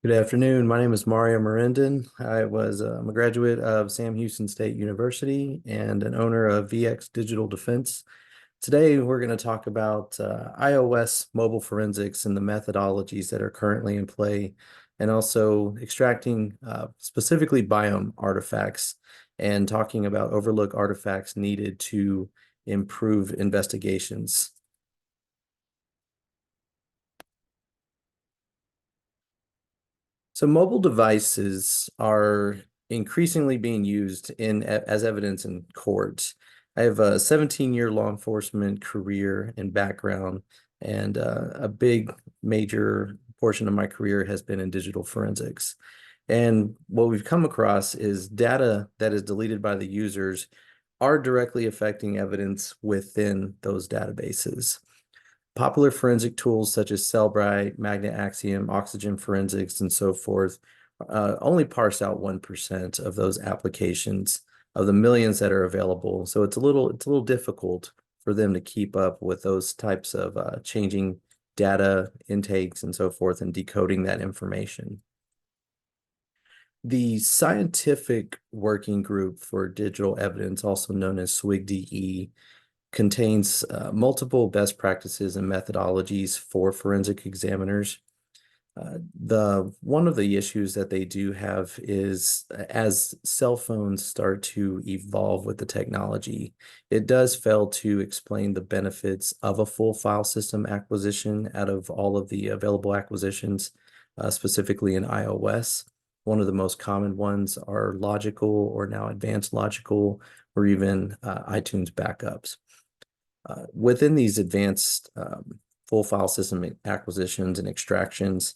Good afternoon. My name is Mario Merendon. I'm a graduate of Sam Houston State University and an owner of VX Digital Defense. Today, we're going to talk about iOS mobile forensics and the methodologies that are currently in play, and also extracting specifically biome artifacts and talking about overlooked artifacts needed to improve investigations. So mobile devices are increasingly being used as evidence in court. I have a 17-year law enforcement career and background, and a big major portion of my career has been in digital forensics. And what we've come across is data that is deleted by the users are directly affecting evidence within those databases. Popular forensic tools such as Cellbrite, Magnet Axiom, Oxygen Forensics, and so forth only parse out 1% of those applications of the millions that are available. So it's a little difficult for them to keep up with those types of changing data intakes and so forth and decoding that information. The Scientific Working Group for Digital Evidence, also known as SWIG-DE, contains multiple best practices and methodologies for forensic examiners. The one of the issues that they do have is as cell phones start to evolve with the technology, it does fail to explain the benefits of a full file system acquisition out of all of the available acquisitions, specifically in iOS. One of the most common ones are logical or now advanced logical or even iTunes backups. Within these advanced full file system acquisitions and extractions,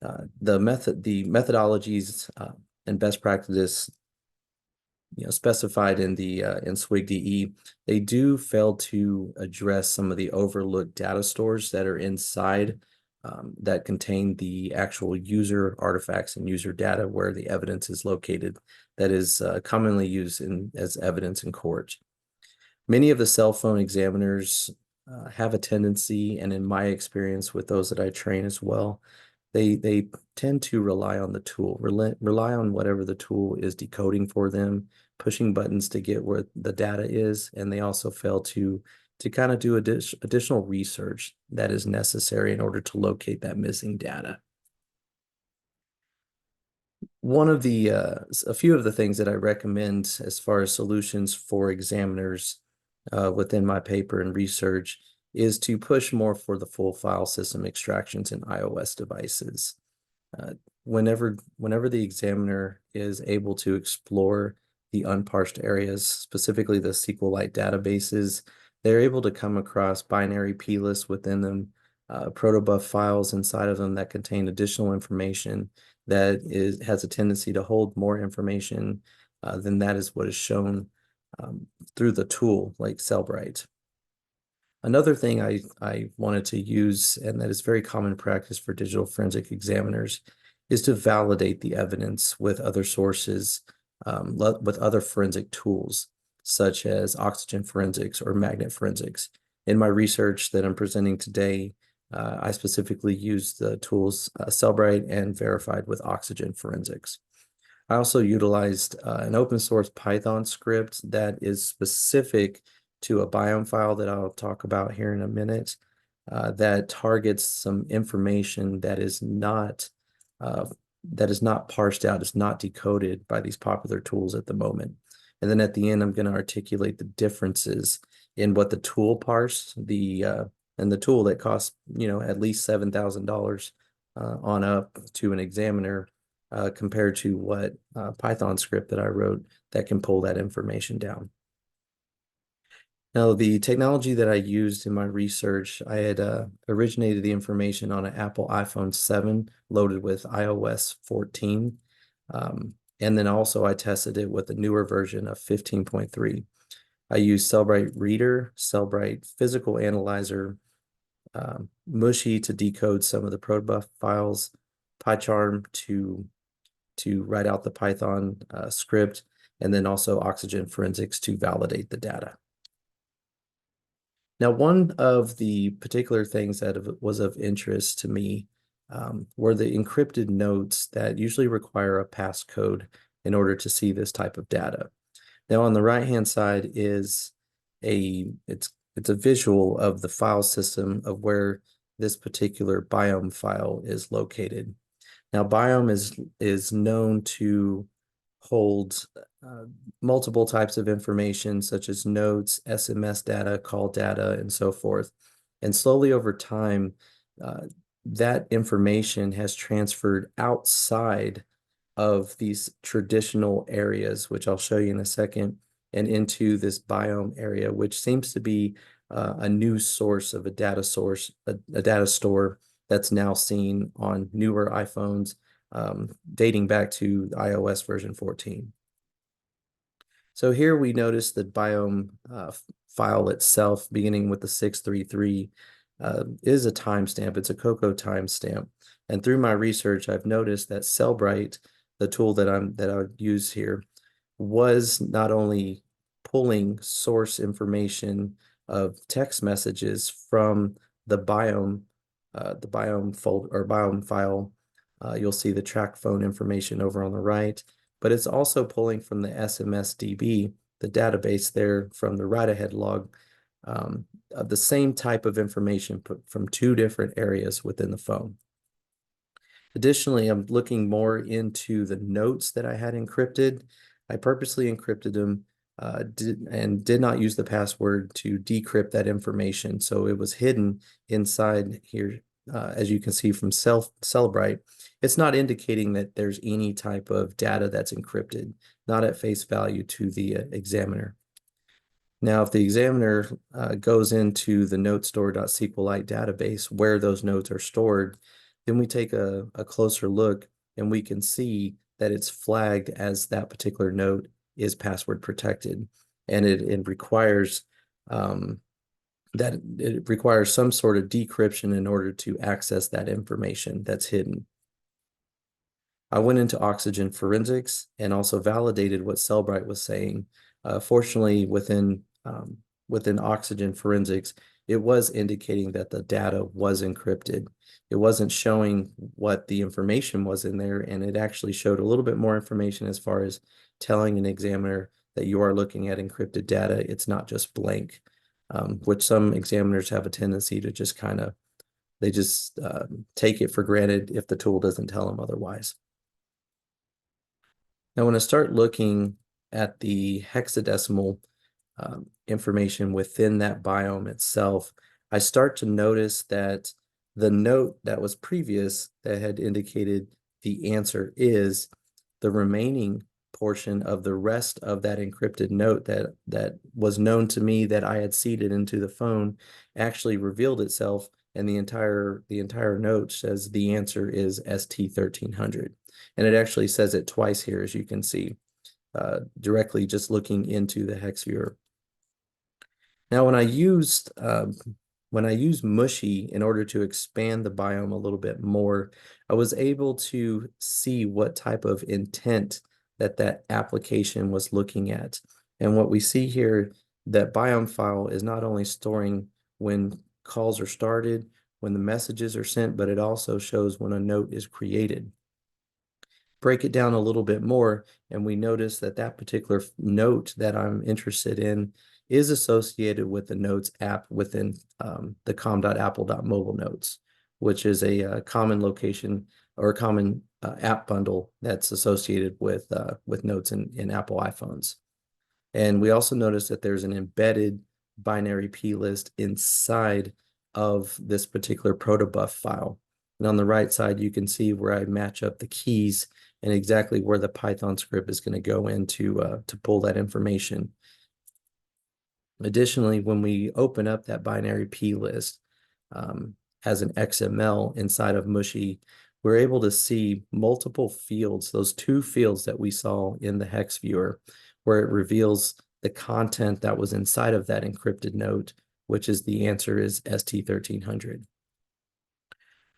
the methodologies and best practices, specified in the in SWIG-DE, they do fail to address some of the overlooked data stores that are inside that contain the actual user artifacts and user data where the evidence is located that is commonly used as evidence in court. Many of the cell phone examiners have a tendency, and in my experience with those that I train as well, they tend to rely on the tool, rely on whatever the tool is decoding for them, pushing buttons to get where the data is, and they also fail to kind of do additional research that is necessary in order to locate that missing data. A few of the things that I recommend as far as solutions for examiners within my paper and research is to push more for the full file system extractions in iOS devices. Whenever the examiner is able to explore the unparsed areas, specifically the SQLite databases, they're able to come across binary p-lists within them, protobuf files inside of them that contain additional information that has a tendency to hold more information than that is what is shown through the tool like Cellbrite. Another thing I wanted to use, and that is very common practice for digital forensic examiners, is to validate the evidence with other sources, with other forensic tools, such as oxygen forensics or magnet forensics. In my research that I'm presenting today, I specifically used the tools Cellbrite and verified with oxygen forensics. I also utilized an open source Python script that is specific to a biome file that I'll talk about here in a minute, that targets some information uh, that is not parsed out, is not decoded by these popular tools at the moment. And then at the end, I'm going to articulate the differences in what the tool parsed, and the tool that costs, at least $7,000 on up to an examiner, compared to what Python script that I wrote that can pull that information down. Now, the technology that I used in my research, I had originated the information on an Apple iPhone 7 loaded with iOS 14. And then also I tested it with a newer version of 15.3. I used Cellbrite Reader, Cellbrite Physical Analyzer, Mushy to decode some of the protobuf files, PyCharm to write out the Python script, and then also Oxygen Forensics to validate the data. Now, one of the particular things that was of interest to me were the encrypted notes that usually require a passcode in order to see this type of data. Now on the right-hand side is it's a visual of the file system of where this particular biome file is located. Now biome is known to hold uh, multiple types of information such as notes, SMS data, call data, and so forth. And slowly over time, uh, that information has transferred outside of these traditional areas, which I'll show you in a second, and into this biome area, which seems to be a new source of a data source, a data store that's now seen on newer iPhones, dating back to iOS version 14. So here we notice the biome file itself, beginning with the 633, is a timestamp. It's a Cocoa timestamp. And through my research, I've noticed that Cellbrite, the tool that I use here, was not only pulling source information of text messages from the biome folder or biome file. You'll see the track phone information over on the right, but it's also pulling from the SMSDB, the database there from the write-ahead log, of the same type of information put from two different areas within the phone. Additionally, I'm looking more into the notes that I had encrypted. I purposely encrypted them did not use the password to decrypt that information. So it was hidden inside here, as you can see from Cellbrite. It's not indicating that there's any type of data that's encrypted, not at face value to the examiner. Now, if the examiner goes into the notestore.sqlite database where those notes are stored, then we take a closer look and we can see that it's flagged as that particular note is password protected. And it requires it requires some sort of decryption in order to access that information that's hidden. I went into Oxygen Forensics and also validated what Cellbrite was saying. Fortunately, within Oxygen Forensics, it was indicating that the data was encrypted. It wasn't showing what the information was in there, and it actually showed a little bit more information as far as telling an examiner that you are looking at encrypted data. It's not just blank, which some examiners have a tendency to just they just take it for granted if the tool doesn't tell them otherwise. Now, when I start looking at the hexadecimal information within that biome itself, I start to notice that the note that was previous that had indicated the answer is the remaining portion of the rest of that encrypted note that was known to me that I had seeded into the phone actually revealed itself, and the entire note says the answer is ST1300. And it actually says it twice here, as you can see, directly just looking into the hex viewer. Now, when I used Mushy in order to expand the biome a little bit more, I was able to see what type of intent that application was looking at. And what we see here, that biome file is not only storing when calls are started, when the messages are sent, but it also shows when a note is created. Break it down a little bit more, and we notice that that particular note that I'm interested in is associated with the Notes app within the com.apple.mobile notes, which is a common location or a common app bundle that's associated with notes in Apple iPhones. And we also notice that there's an embedded binary plist inside of this particular protobuf file. And on the right side, you can see where I match up the keys and exactly where the Python script is going to go in to pull that information. Additionally, when we open up that binary plist as an XML inside of Mushy, we're able to see multiple fields, those two fields that we saw in the hex viewer, where it reveals the content that was inside of that encrypted note, which is the answer is ST1300.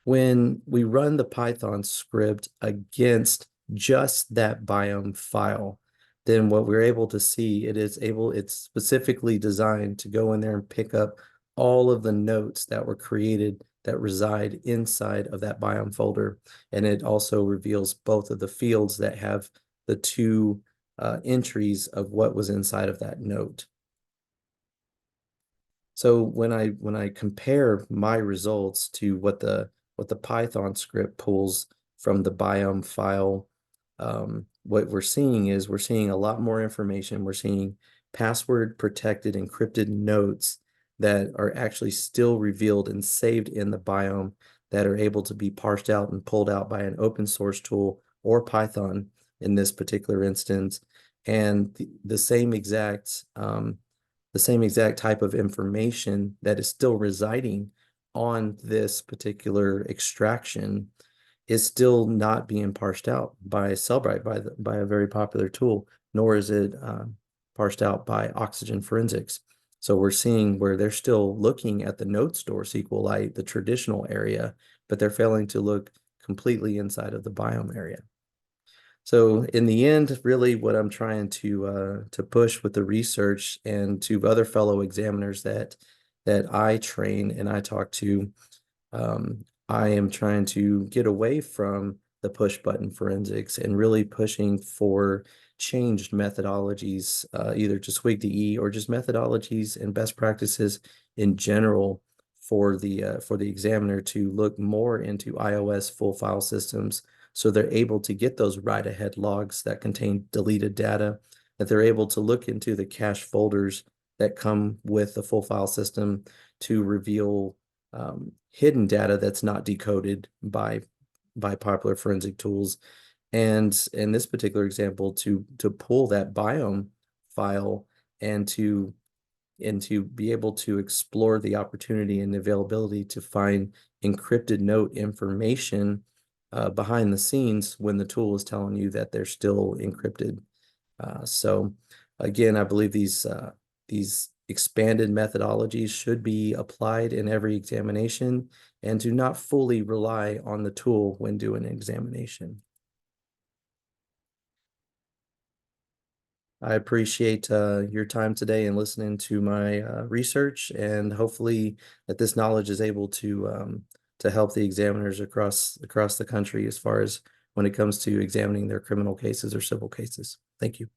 When we run the Python script against just that biome file, then what we're able to see, it's specifically designed to go in there and pick up all of the notes that were created that reside inside of that biome folder. And it also reveals both of the fields that have the two entries of what was inside of that note. So when I compare my results to what the Python script pulls from the biome file, what we're seeing a lot more information. We're seeing password protected encrypted notes that are actually still revealed and saved in the biome that are able to be parsed out and pulled out by an open source tool or Python in this particular instance. And the same exact type of information that is still residing on this particular extraction is still not being parsed out by Cellbrite, by a very popular tool, nor is it parsed out by Oxygen Forensics. So we're seeing where they're still looking at the node store SQLite, the traditional area, but they're failing to look completely inside of the biome area. So in the end, really what I'm trying to push with the research and to other fellow examiners that I train and I talk to, I am trying to get away from the push button forensics and really pushing for changed methodologies, either to SWIG-DE or just methodologies and best practices in general for the examiner to look more into iOS full file systems, so they're able to get those write-ahead logs that contain deleted data, that they're able to look into the cache folders that come with the full file system to reveal hidden data that's not decoded by popular forensic tools. And in this particular example, to pull that biome file and to be able to explore the opportunity and availability to find encrypted note information behind the scenes when the tool is telling you that they're still encrypted. So again, I believe these expanded methodologies should be applied in every examination and do not fully rely on the tool when doing an examination. I appreciate your time today and listening to my research, and hopefully that this knowledge is able to help the examiners across the country as far as when it comes to examining their criminal cases or civil cases. Thank you.